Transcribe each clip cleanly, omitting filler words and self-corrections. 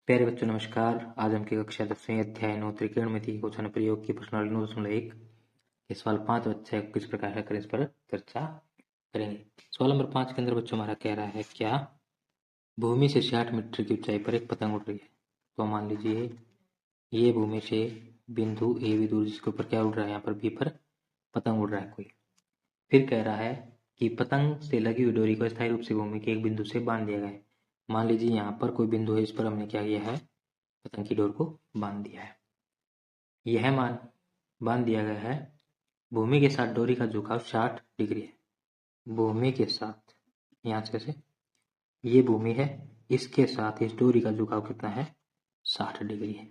प्यारे बच्चों नमस्कार। आज हम की कक्षा 10वीं अध्याय 9 त्रिकोणमिति क्वेश्चन प्रयोग की प्रश्नावली 9.1 के सवाल 5 बच्चे किस प्रकार है करें इस पर चर्चा करेंगे। सवाल नंबर 5 के अंदर बच्चों हमारा कह रहा है क्या भूमि से 60 मीटर की ऊंचाई पर एक पतंग उड़ रही है। तो मान लीजिए ये भूमि से बिंदु ए बी दूर जिसके ऊपर क्या उड़ रहा है, यहाँ पर बी पर पतंग उड़ रहा है कोई। फिर कह रहा है कि पतंग से लगी हुई डोरी को स्थायी रूप से भूमि के एक बिंदु से बांध दिया गया है। मान लीजिए यहाँ पर कोई बिंदु है, इस पर हमने क्या किया है, पतंग की डोर को बांध दिया है। यह मान बांध दिया गया है। भूमि के साथ डोरी का झुकाव 60 डिग्री है। भूमि के साथ यहाँ से कैसे, ये भूमि है, इसके साथ इस डोरी का झुकाव कितना है, 60 डिग्री है।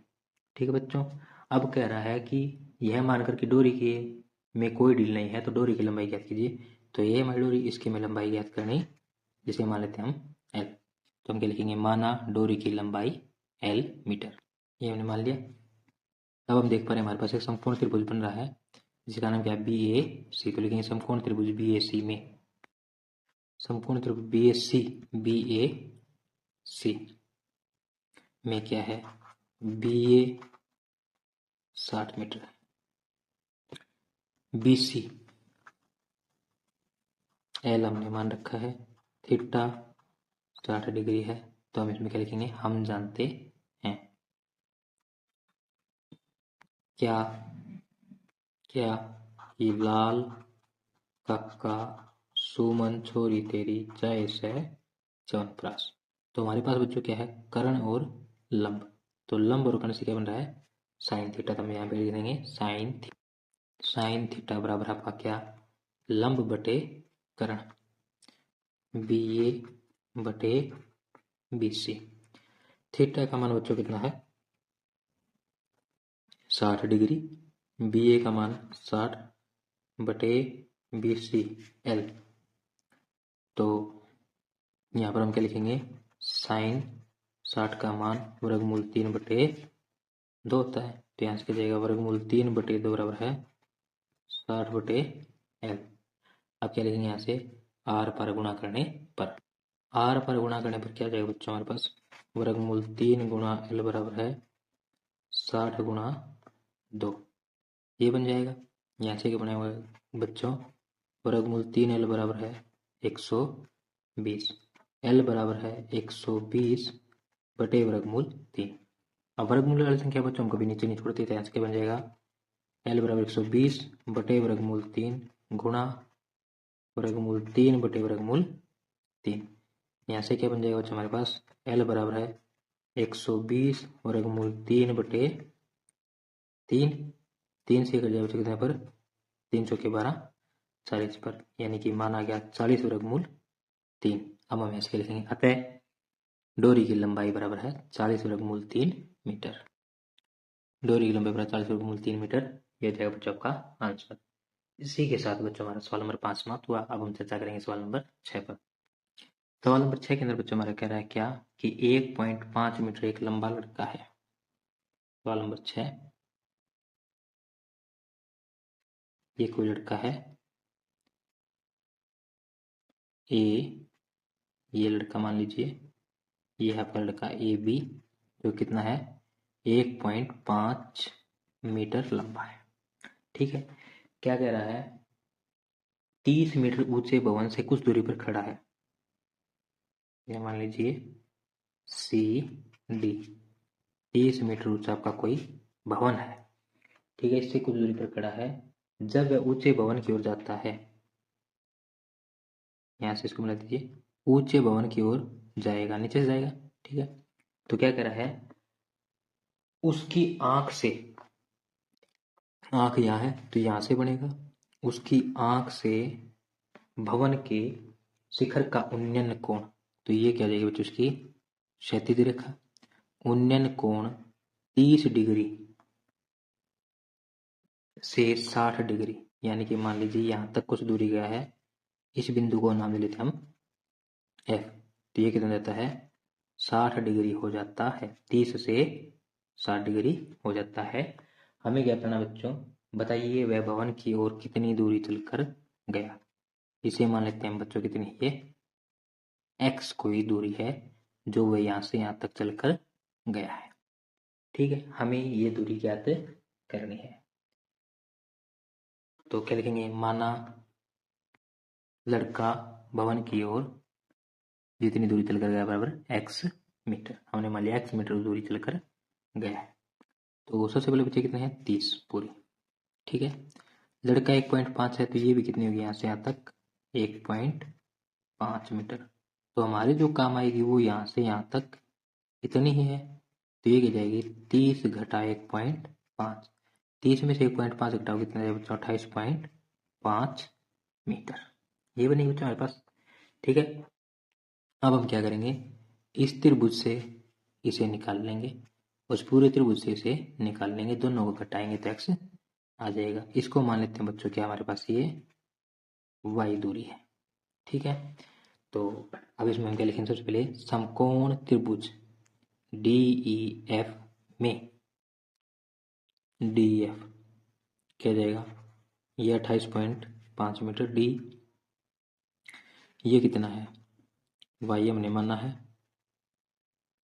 ठीक है बच्चों। अब कह रहा है कि यह मानकर कि डोरी के में कोई ढील नहीं है तो डोरी की लंबाई ज्ञात कीजिए। तो ये हमारी डोरी, इसकी में लंबाई ज्ञात करनी, जिसे मान लेते हैं हम एल। तो हम क्या लिखेंगे, माना डोरी की लंबाई एल मीटर। ये हमने मान लिया। अब हम देख पा रहे हैं हमारे पास एक समकोण त्रिभुज बन रहा है जिसका नाम क्या है, बी ए सी। तो लिखेंगे समकोण त्रिभुज बी ए सी में, समकोण त्रिभुज बी ए सी में क्या है, बी ए 60 मीटर, बी सी एल हमने मान रखा है, थीटा 60 डिग्री है। तो हम इसमें क्या लिखेंगे, हम जानते हैं क्या क्या ये लाल कक्का सुमन छोरी तेरी जय से च्यवनप्राश। तो हमारे पास बच्चों क्या है, कर्ण और लंब। तो लंब और कर्ण से क्या बन रहा है, साइन थीटा। तो हम यहाँ पे लिख देंगे साइन थीटा बराबर आपका क्या, लंब बटे कर्ण, बी ए बटे बी सी। थीटा का मान बच्चों कितना है, 60 डिग्री। बी ए का मान 60 बटे बी सी एल। तो यहाँ पर हम क्या लिखेंगे, साइन 60 का मान वर्गमूल 3 बटे 2 होता है। तो यहाँ से क्या जाएगा, वर्गमूल 3 बटे 2 बराबर है 60 बटे एल। अब क्या लिखेंगे, यहाँ से आर पर गुणा करने पर, आर पर गुणा करने पर क्या जाएगा बच्चों, हमारे पास वर्गमूल 3 गुणा एल बराबर है 60 गुणा 2, ये बन जाएगा। यहाँ से क्या बनेगा बच्चों, वर्गमूल 3 एल बराबर है 120, एल बराबर है 120 बटे वर्गमूल 3। अब वर्गमूल वाली संख्या बच्चों हम कभी नीचे नहीं छोड़ते थे। यहाँ से क्या बन जाएगा, एल बराबर 120 बटे वर्गमूल 3 गुणा वर्गमूल 3 बटे वर्गमूल 3। यहाँ से क्या बन जाएगा बच्चों, हमारे पास एल बराबर है 120 वर्गमूल 3 बटे 3, 3 से कट जाएगा कितने पर, 3 चौके 12, 40 पर, यानी कि माना गया 40 वर्गमूल 3। अब हम ऐसे लिखेंगे, अतः डोरी की लंबाई बराबर है 40 वर्गमूल 3 मीटर। डोरी की लंबाई बराबर 40 वर्गमूल 3 मीटर, यह जाएगा बच्चों आपका आंसर। इसी के साथ बच्चों हमारा सवाल नंबर 5 समाप्त हुआ। अब हम चर्चा करेंगे सवाल नंबर 6 पर। सवाल नंबर 6 के अंदर बच्चों हमारा कह रहा है क्या कि 1.5 मीटर एक लंबा लड़का है। सवाल नंबर 6, ये कोई लड़का है ए, ये लड़का मान लीजिए ये है आपका लड़का ए बी, जो कितना है 1.5 मीटर लंबा है। ठीक है। क्या कह रहा है, 30 मीटर ऊंचे भवन से कुछ दूरी पर खड़ा है। ये मान लीजिए सी डी, 30 मीटर ऊंचा आपका कोई भवन है। ठीक है, इससे कुछ दूरी पर खड़ा है। जब वह ऊंचे भवन की ओर जाता है, यहां से इसको मिला दीजिए, ऊंचे भवन की ओर जाएगा, नीचे से जाएगा। ठीक है, तो क्या कह रहा है, उसकी आंख से, आंख यहाँ है तो यहां से बनेगा, उसकी आंख से भवन के शिखर का उन्नयन कोण, तो ये क्या जाएगी बच्चों, उसकी क्षैतिज रेखा, उन्नयन कोण 30 डिग्री से 60 डिग्री, यानी कि मान लीजिए यहां तक कुछ दूरी गया है, इस बिंदु को नाम दे लेते हम एफ। तो ये कितना देता है, 60 डिग्री हो जाता है, 30 से 60 डिग्री हो जाता है। हमें क्या करना बच्चों, बताइए वह भवन की ओर कितनी दूरी चलकर गया। इसे मान लेते हैं बच्चों कितनी, ये एक्स कोई दूरी है जो वह यहाँ से यहाँ तक चलकर गया है। ठीक है, हमें ये दूरी ज्ञात करनी है। तो क्या लिखेंगे, माना लड़का भवन की ओर जितनी दूरी चलकर गया बराबर x मीटर। हमने मान लिया x मीटर दूरी चलकर गया है। तो सबसे पहले बचे कितने हैं, 30 पूरी। ठीक है, लड़का 1.5 है तो ये भी कितनी होगी, यहाँ से यहाँ तक 1.5 मीटर। तो हमारे जो काम आएगी वो यहाँ से यहाँ तक इतनी ही है। तो ये क्या जाएगी, 30 घटा 1.5। 30 में से 1.5 घटाओ कितना जाएगा बच्चों, 28.5 मीटर। ये बनेगी बच्चों हमारे पास। ठीक है, अब हम क्या करेंगे, इस त्रिभुज से इसे निकाल लेंगे, उस पूरे त्रिभुज से इसे निकाल लेंगे, दोनों को घटाएंगे तो x आ जाएगा। इसको मान लेते हैं बच्चों क्या हमारे पास ये y दूरी है। ठीक है, तो अब इसमें हम क्या लिखेंगे, सबसे पहले समकोण त्रिभुज DEF में DEF क्या जाएगा, ये 28.5 मीटर, D ये कितना है, y हमने माना है।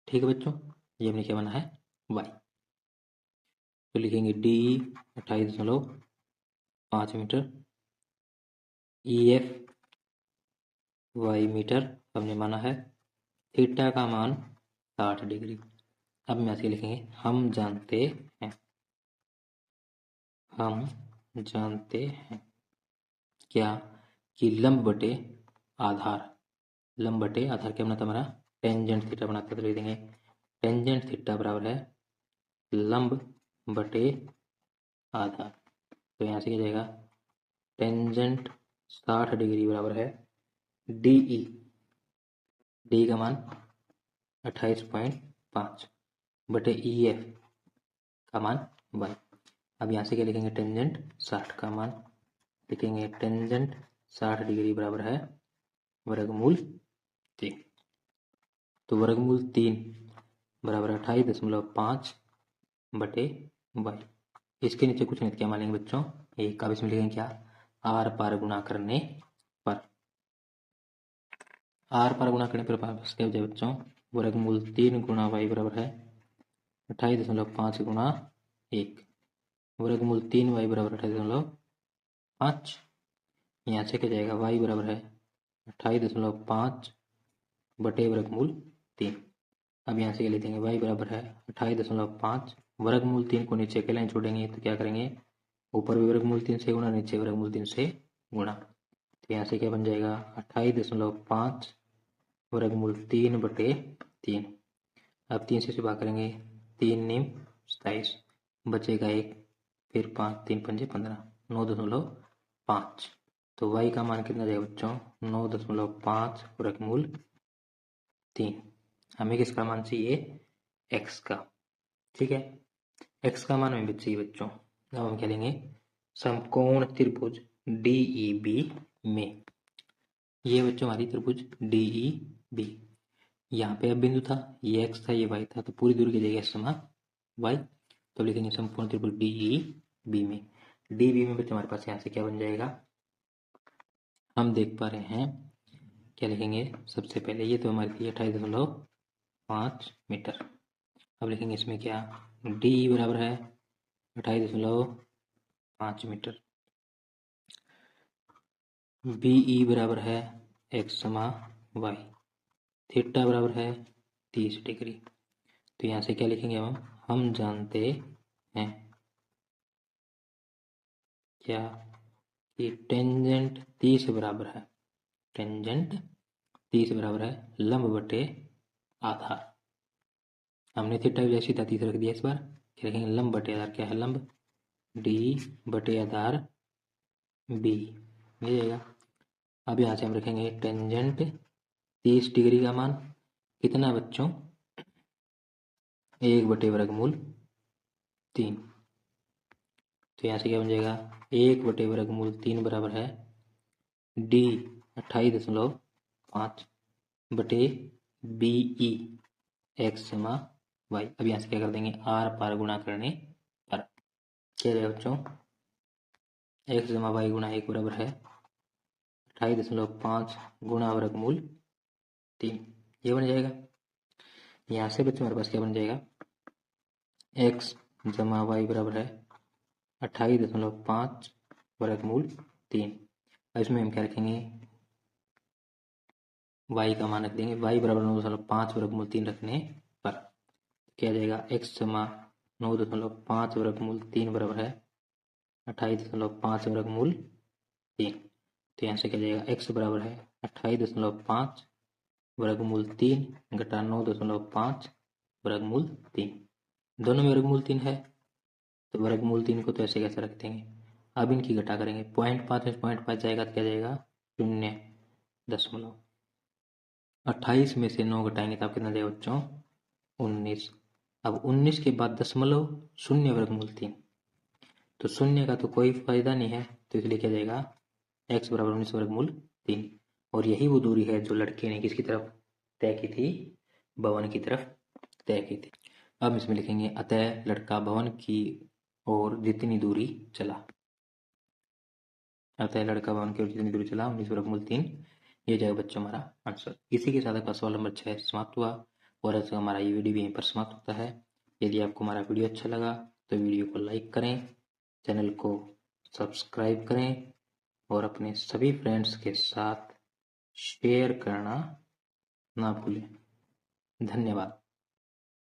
ठीक है बच्चों, ये हमने क्या माना है, y। तो लिखेंगे D 28.5 metre, EF y metre हमने माना है, थीटा का मान 60 डिग्री। अब हम ऐसे लिखेंगे, हम जानते हैं क्या कि लंब बटे आधार, लंब बटे आधार क्या बनाता हमारा, टेंजेंट थीटा बनाता। तो लिख देंगे टेंजेंट थीटा बराबर है लंब बटे आधार। तो यहाँ से क्या जाएगा, टेंजेंट 60 डिग्री बराबर है DE, डी का मान 28.5 बटे EF का मान 1। अब यहाँ से क्या लिखेंगे, टेंजेंट 60 का मान लिखेंगे, टेंजेंट 60 डिग्री बराबर है वर्गमूल 3। तो वर्गमूल 3 बराबर 28.5 बटे y। इसके नीचे कुछ नहीं, क्या मानेंगे बच्चों, एक। अब इसमें लिखेंगे क्या, आर पार गुणा करने पर, आर पार गुणा करने पर बस क्या हो जाए बच्चों, वर्गमूल 3 गुणा y बराबर है 28.5 गुणा 1, वर्गमूल 3y बराबर 28.5। यहाँ से क्या जाएगा, y बराबर है 28.5 बटे वर्गमूल 3। अब यहाँ से क्या लिखेंगे, y बराबर है 28.5, वर्गमूल 3 को नीचे अकेला छोड़ेंगे तो क्या करेंगे, ऊपर भी वर्गमूल 3 से गुणा, नीचे वर्गमूल 3 से गुणा। तो यहाँ से क्या बन जाएगा, 28.5 वर्गमूल 3 बटे 3। अब 3 से भाग करेंगे, 3 नीम 27, बचेगा 1, फिर 5, 3 पंजे 15, 9.5। तो y का मान कितना जाएगा बच्चों, 9.5 वर्गमूल 3। हमें किसका मान चाहिए, x का। ठीक है, x का मान हमें चाहिए बच्चों। अब हम क्या लेंगे, समकोण त्रिभुज DEB में, ये बच्चों हमारी त्रिभुज DEB, यहाँ पे अब बिंदु था, ये x था, ये y था, तो पूरी दूरी की जगह समा y। तो लिखेंगे समकोण त्रिभुज DEB में, DB में बच्चों हमारे पास यहाँ से क्या बन जाएगा, हम देख पा रहे हैं, क्या लिखेंगे, सबसे पहले ये तो हमारी थी 28.5 मीटर। अब लिखेंगे इसमें क्या, डी बराबर है 28.5 मीटर, BE बराबर है x समा y, थीटा बराबर है 30 डिग्री। तो यहाँ से क्या लिखेंगे हम जानते हैं क्या कि टेंजेंट 30 बराबर है, टेंजेंट 30 बराबर है लंब बटे आधार। हमने थीटा भी जैसी था 30 रख दिया, इस बार क्या लिखेंगे, लंब बटे आधार क्या है, लंब D बटे आधार B मिल जाएगा। अब यहाँ से हम रखेंगे टेंजेंट 30 डिग्री का मान कितना है बच्चों, 1 बटे वर्गमूल 3। तो यहाँ से क्या बन जाएगा, 1 बटे वर्गमूल 3 बराबर है D 28.5 बटे BE x समा y। अब यहाँ से क्या कर देंगे, आर पार गुणा करने पर क्या जाएगा बच्चों, x जमा y गुणा 1 बराबर है 28.5 गुणा वर्गमूल 3, ये बन जाएगा। यहाँ से बच्चों हमारे पास क्या बन जाएगा, x जमा वाई बराबर है 28.5 वर्गमूल 3। अब इसमें हम क्या रखेंगे, y का मान रख देंगे, y बराबर 9.5 वर्गमूल 3 रखने पर क्या जाएगा, x जमा 9.5 वर्गमूल 3 बराबर है 28.5 वर्गमूल 3। तो यहाँ से क्या जाएगा, x बराबर है 28.5 वर्गमूल 3 घटा 9.5 वर्गमूल 3। दोनों में वर्गमूल 3 है, तो वर्गमूल 3 को तो ऐसे कैसे रख देंगे। अब इनकी घटा करेंगे, 0.5 में 0.5 जाएगा तो क्या जाएगा, 0.28 में से 9 घटाएंगे तो आप कितना जाएगा बच्चों, 19। अब 19 के बाद दशमलव शून्य वर्गमूल 3, तो शून्य का तो कोई फायदा नहीं है, तो इसलिए क्या जाएगा, x बराबर 19 वर्गमूल 3। और यही वो दूरी है जो लड़के ने किसकी तरफ तय की थी, भवन की तरफ तय की थी। अब इसमें लिखेंगे, अतः लड़का भवन की ओर जितनी दूरी चला, अतः लड़का भवन की ओर जितनी दूरी चला 19 वर्गमूल 3, ये जाएगा बच्चों हमारा आंसर। इसी के साथ आपका सवाल नंबर 6 समाप्त हुआ और आज हमारा ये वीडियो भी यहीं पर समाप्त होता है। यदि आपको हमारा वीडियो अच्छा लगा तो वीडियो को लाइक करें, चैनल को सब्सक्राइब करें और अपने सभी फ्रेंड्स के साथ शेयर करना ना भूलें। धन्यवाद।